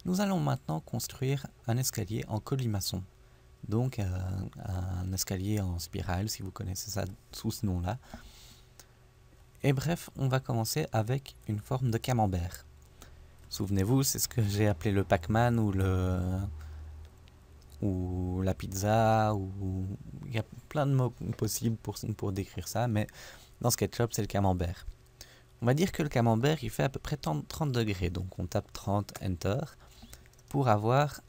Nous allons maintenant construire un escalier en colimaçon. Donc un escalier en spirale, si vous connaissez ça sous ce nom-là. Et bref, on va commencer avec une forme de camembert. Souvenez-vous, c'est ce que j'ai appelé le Pac-Man ou la pizza, ou il y a plein de mots possibles pour décrire ça, mais dans SketchUp, c'est le camembert. On va dire que le camembert, il fait à peu près 30 degrés, donc on tape 30 Enter pour avoir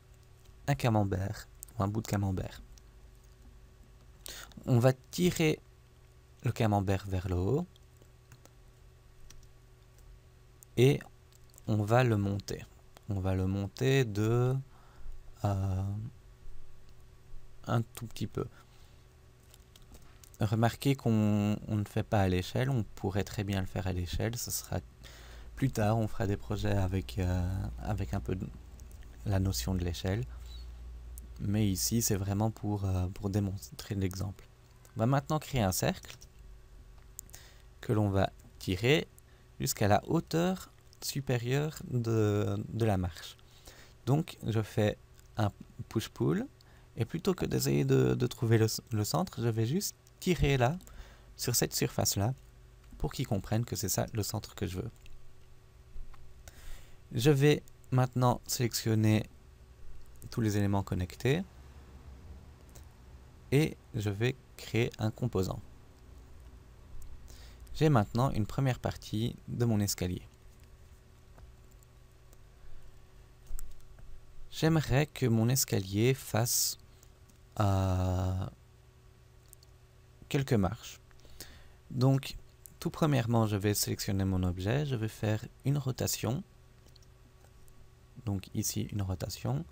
un camembert, ou un bout de camembert. On va tirer le camembert vers le haut et on va le monter. On va le monter de un tout petit peu. Remarquez qu'on ne fait pas à l'échelle, on pourrait très bien le faire à l'échelle, ce sera plus tard, on fera des projets avec un peu la notion de l'échelle. Mais ici, c'est vraiment pour démontrer l'exemple. On va maintenant créer un cercle que l'on va tirer jusqu'à la hauteur supérieure de la marche. Donc, je fais un push-pull, et plutôt que d'essayer de trouver le centre, je vais juste tirer là, sur cette surface-là, pour qu'ils comprennent que c'est ça le centre que je veux. Je vais maintenant sélectionner tous les éléments connectés, et je vais créer un composant. J'ai maintenant une première partie de mon escalier. J'aimerais que mon escalier fasse quelques marches. Donc, tout premièrement, je vais sélectionner mon objet, je vais faire une rotation. Donc ici, une rotation.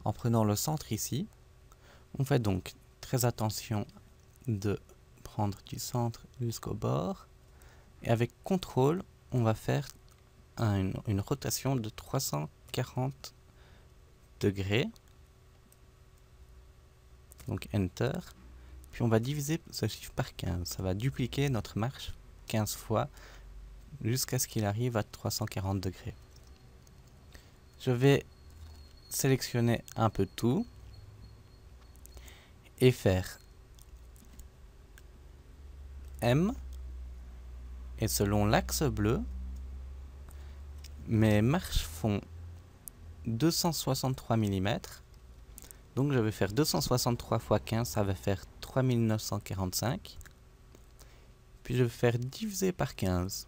En prenant le centre ici, on fait donc très attention de prendre du centre jusqu'au bord. Et avec CTRL, on va faire une rotation de 340 degrés. Donc Enter. Puis on va diviser ce chiffre par 15. Ça va dupliquer notre marche 15 fois jusqu'à ce qu'il arrive à 340 degrés. Je vais sélectionner un peu tout et faire M. Et selon l'axe bleu, mes marches font 263 mm. Donc je vais faire 263 x 15, ça va faire 3945. Puis je vais faire diviser par 15.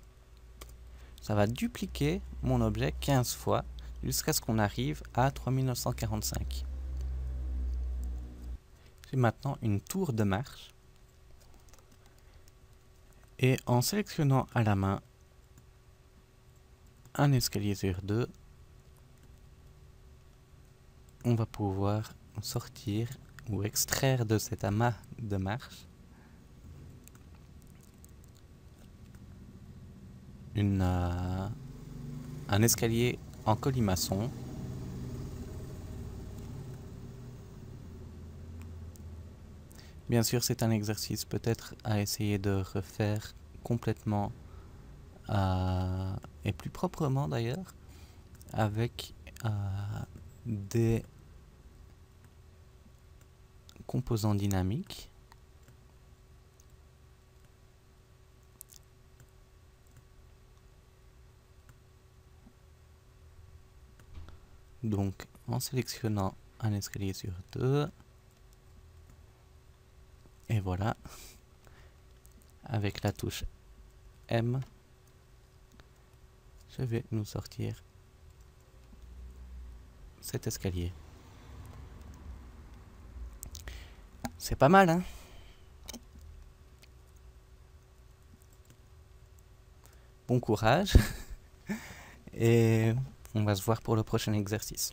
Ça va dupliquer mon objet 15 fois jusqu'à ce qu'on arrive à 3945. J'ai maintenant une tour de marche. Et en sélectionnant à la main un escalier sur 2, on va pouvoir sortir ou extraire de cet amas de marche un escalier en colimaçon. Bien sûr, c'est un exercice peut-être à essayer de refaire complètement et plus proprement d'ailleurs, avec des composants dynamiques. Donc, en sélectionnant un escalier sur 2, et voilà, avec la touche M, je vais nous sortir cet escalier. C'est pas mal, hein? Bon courage, et on va se voir pour le prochain exercice.